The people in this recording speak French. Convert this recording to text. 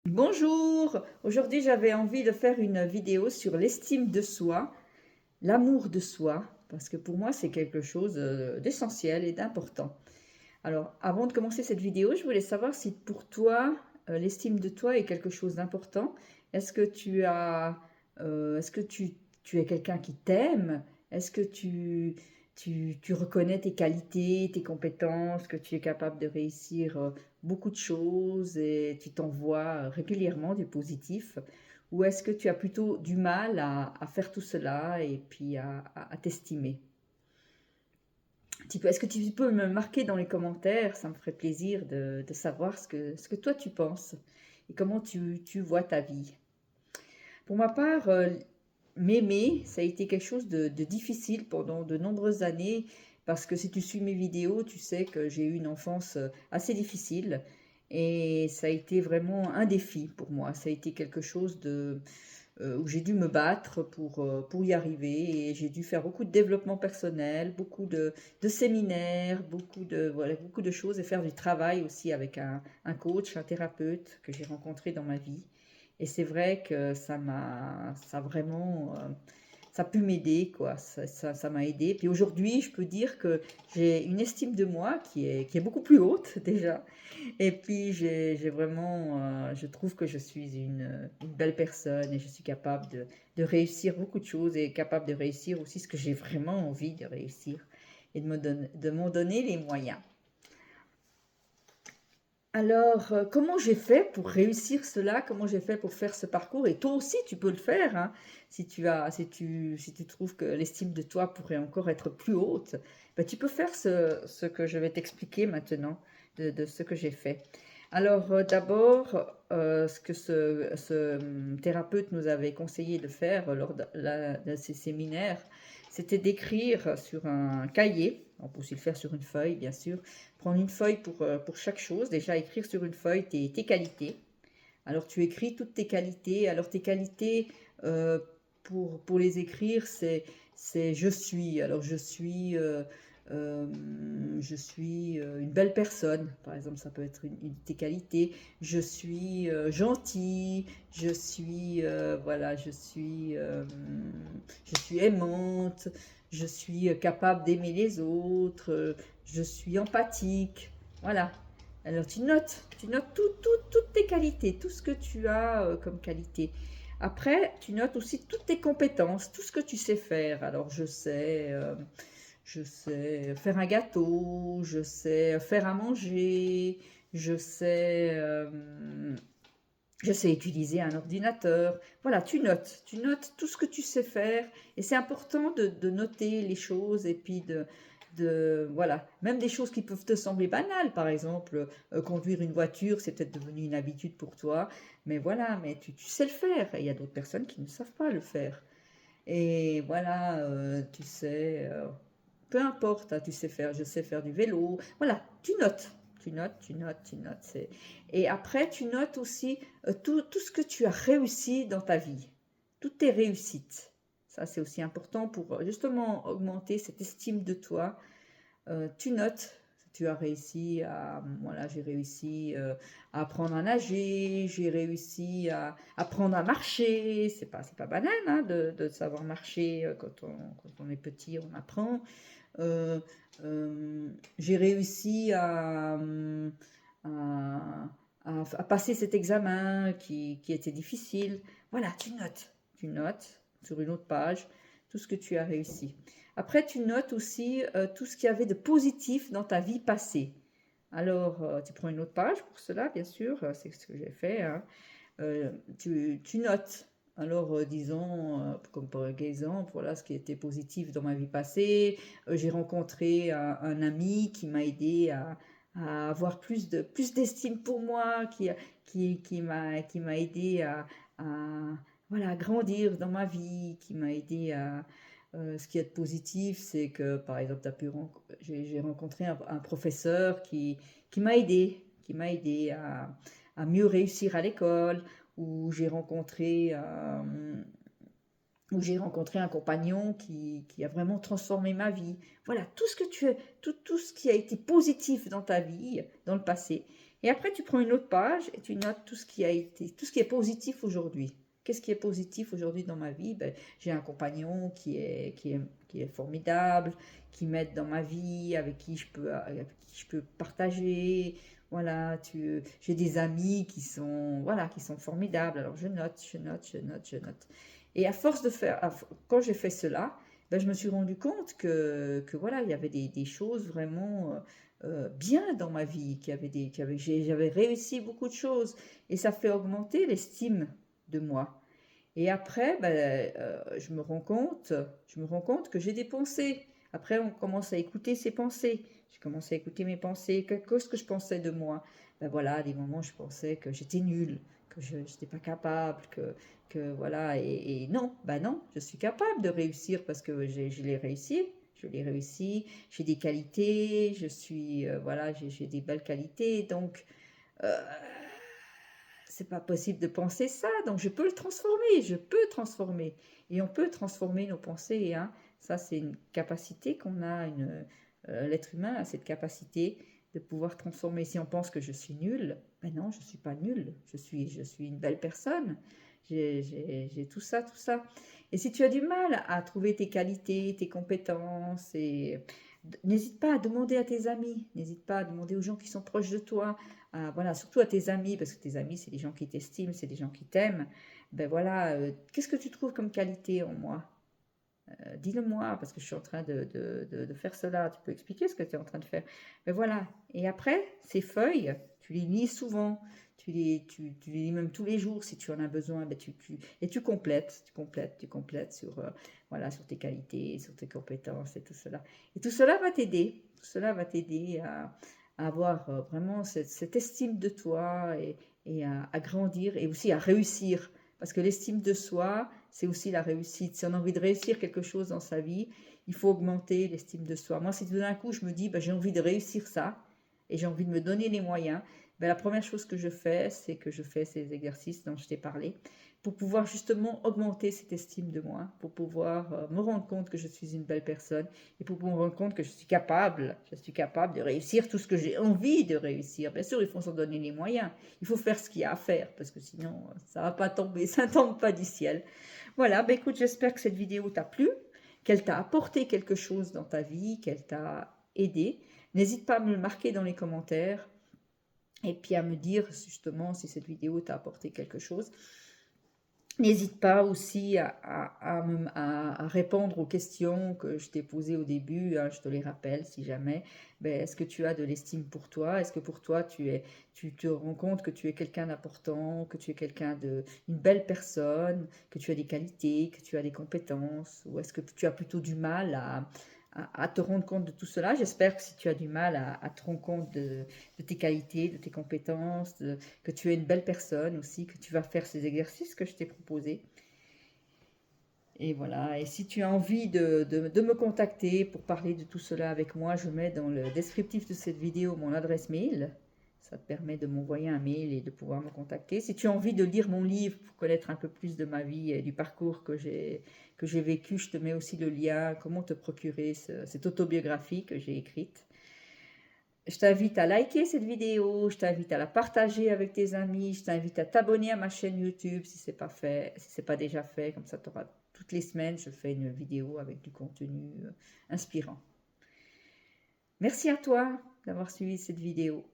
Bonjour! Aujourd'hui, j'avais envie de faire une vidéo sur l'estime de soi, l'amour de soi, parce que pour moi, c'est quelque chose d'essentiel et d'important. Alors, avant de commencer cette vidéo, je voulais savoir si pour toi, l'estime de toi est quelque chose d'important. Est-ce que tu es quelqu'un qui t'aime? Est-ce que tu reconnais tes qualités, tes compétences, que tu es capable de réussir beaucoup de choses et tu t'envoies régulièrement du positif? Ou est-ce que tu as plutôt du mal à faire tout cela et puis à t'estimer? Est-ce que tu peux me marquer dans les commentaires? Ça me ferait plaisir de savoir ce que toi tu penses et comment tu vois ta vie. Pour ma part, m'aimer, ça a été quelque chose de difficile pendant de nombreuses années parce que si tu suis mes vidéos, tu sais que j'ai eu une enfance assez difficile et ça a été vraiment un défi pour moi. Ça a été quelque chose où j'ai dû me battre pour y arriver et j'ai dû faire beaucoup de développement personnel, beaucoup de séminaires, voilà, beaucoup de choses et faire du travail aussi avec un coach, un thérapeute que j'ai rencontré dans ma vie. Et c'est vrai que ça a vraiment, ça a pu m'aider, quoi. Ça m'a aidé. Puis aujourd'hui, je peux dire que j'ai une estime de moi qui est beaucoup plus haute déjà. Et puis j'ai vraiment, je trouve que je suis une belle personne et je suis capable de réussir beaucoup de choses et capable de réussir aussi ce que j'ai vraiment envie de réussir et de m'en donner les moyens. Alors, comment j'ai fait pour réussir cela? Comment j'ai fait pour faire ce parcours? Et toi aussi, tu peux le faire, hein. Si tu trouves que l'estime de toi pourrait encore être plus haute, ben, tu peux faire ce que je vais t'expliquer maintenant de ce que j'ai fait. Alors, d'abord, ce que ce thérapeute nous avait conseillé de faire lors de ces séminaires, c'était d'écrire sur un cahier. On peut aussi le faire sur une feuille, bien sûr. Prendre une feuille pour chaque chose. Déjà, écrire sur une feuille tes qualités. Alors, tu écris toutes tes qualités. Alors, tes qualités, euh, pour les écrire, c'est je suis. Alors, euh, je suis une belle personne. Par exemple, ça peut être une de tes qualités. Je suis gentil. Voilà, je suis aimante. Je suis capable d'aimer les autres. Je suis empathique. Voilà. Alors tu notes toutes tes qualités, tout ce que tu as comme qualité. Après, tu notes aussi toutes tes compétences, tout ce que tu sais faire. Alors je sais faire un gâteau, je sais faire à manger, je sais, euh, je sais utiliser un ordinateur. Voilà, tu notes tout ce que tu sais faire. Et c'est important de noter les choses et puis voilà, même des choses qui peuvent te sembler banales, par exemple, conduire une voiture, c'est peut-être devenu une habitude pour toi, mais voilà, mais tu sais le faire. Et il y a d'autres personnes qui ne savent pas le faire. Et voilà, peu importe, hein, je sais faire du vélo. Voilà, tu notes. Et après, tu notes aussi tout ce que tu as réussi dans ta vie, toutes tes réussites. Ça, c'est aussi important pour justement augmenter cette estime de toi. Tu notes, tu as réussi voilà, j'ai réussi à apprendre à nager, j'ai réussi à apprendre à marcher. C'est pas banal hein, de savoir marcher quand on est petit, on apprend. Euh, j'ai réussi à, à passer cet examen qui était difficile. Voilà, tu notes sur une autre page tout ce que tu as réussi. Après, tu notes aussi tout ce qu'il y avait de positif dans ta vie passée. Alors, tu prends une autre page pour cela, bien sûr, c'est ce que j'ai fait, hein. Tu notes. Alors, disons, comme par exemple, voilà ce qui était positif dans ma vie passée. J'ai rencontré un ami qui m'a aidé à avoir plus d'estime pour moi, qui m'a aidé à, voilà, à grandir dans ma vie, qui m'a aidé à... ce qui est positif, c'est que, par exemple, j'ai rencontré un professeur qui m'a aidé à mieux réussir à l'école, où j'ai rencontré, euh, où j'ai rencontré un compagnon qui a vraiment transformé ma vie. Voilà, tout ce que tu tout ce qui a été positif dans ta vie, dans le passé, Et après, tu prends une autre page et tu notes tout ce qui a été, tout ce qui est positif aujourd'hui. Qu'est-ce qui est positif aujourd'hui dans ma vie? Ben, j'ai un compagnon qui est formidable, qui m'aide dans ma vie, avec qui je peux partager. Voilà, j'ai des amis qui sont, voilà, qui sont formidables. Alors je note, je note, je note, je note. Et à force de faire, quand j'ai fait cela, ben, je me suis rendu compte que voilà, il y avait des choses vraiment bien dans ma vie, j'avais réussi beaucoup de choses. Et ça fait augmenter l'estime de moi. Et après, ben, je me rends compte que j'ai des pensées. Après, on commence à écouter ses pensées. J'ai commencé à écouter mes pensées. Qu'est-ce que je pensais de moi? Ben voilà, à des moments, je pensais que j'étais nulle, que je n'étais pas capable, que voilà. Et non, ben non, je suis capable de réussir parce que je l'ai réussi. Je l'ai réussi. J'ai des qualités. Voilà, j'ai des belles qualités. Donc, euh, c'est pas possible de penser ça, donc je peux le transformer, je peux transformer. Et on peut transformer nos pensées, hein. Ça, c'est une capacité qu'on a, l'être humain a cette capacité de pouvoir transformer. Si on pense que je suis nulle, ben non, je ne suis pas nulle, je suis une belle personne. J'ai tout ça, tout ça. Et si tu as du mal à trouver tes qualités, tes compétences, n'hésite pas à demander à tes amis, n'hésite pas à demander aux gens qui sont proches de toi, voilà, surtout à tes amis, parce que tes amis, c'est des gens qui t'estiment, c'est des gens qui t'aiment. Ben voilà, qu'est-ce que tu trouves comme qualité en moi? Dis-le-moi, parce que je suis en train de faire cela. Tu peux expliquer ce que tu es en train de faire. Ben voilà. Et après, ces feuilles, tu les lis souvent. Tu les lis même tous les jours si tu en as besoin. Ben et tu complètes sur, voilà, sur tes qualités, sur tes compétences et tout cela. Et tout cela va t'aider. Tout cela va t'aider à avoir vraiment cette estime de toi et à grandir et aussi à réussir. Parce que l'estime de soi, c'est aussi la réussite. Si on a envie de réussir quelque chose dans sa vie, il faut augmenter l'estime de soi. Moi, si tout d'un coup je me dis, ben, j'ai envie de réussir ça et j'ai envie de me donner les moyens, ben, la première chose que je fais, c'est que je fais ces exercices dont je t'ai parlé pour pouvoir justement augmenter cette estime de moi, pour pouvoir me rendre compte que je suis une belle personne et pour me rendre compte que je suis capable de réussir tout ce que j'ai envie de réussir. Bien sûr, il faut s'en donner les moyens. Il faut faire ce qu'il y a à faire parce que sinon, ça ne va pas tomber, ça ne tombe pas du ciel. Voilà, ben écoute, j'espère que cette vidéo t'a plu, qu'elle t'a apporté quelque chose dans ta vie, qu'elle t'a aidé. N'hésite pas à me le marquer dans les commentaires et puis à me dire justement si cette vidéo t'a apporté quelque chose. N'hésite pas aussi à répondre aux questions que je t'ai posées au début, hein, je te les rappelle si jamais. Ben, est-ce que tu as de l'estime pour toi? Est-ce que pour toi tu te rends compte que tu es quelqu'un d'important, que tu es une belle personne, que tu as des qualités, que tu as des compétences? Ou est-ce que tu as plutôt du mal à te rendre compte de tout cela? J'espère que si tu as du mal à te rendre compte de tes qualités, de tes compétences, que tu es une belle personne aussi, que tu vas faire ces exercices que je t'ai proposés. Et voilà, et si tu as envie de me contacter pour parler de tout cela avec moi, je mets dans le descriptif de cette vidéo mon adresse mail. Ça te permet de m'envoyer un mail et de pouvoir me contacter. Si tu as envie de lire mon livre pour connaître un peu plus de ma vie et du parcours que j'ai vécu, je te mets aussi le lien, comment te procurer cette autobiographie que j'ai écrite. Je t'invite à liker cette vidéo, je t'invite à la partager avec tes amis, je t'invite à t'abonner à ma chaîne YouTube si ce n'est pas fait, si c'est pas déjà fait, comme ça tu auras toutes les semaines, je fais une vidéo avec du contenu inspirant. Merci à toi d'avoir suivi cette vidéo.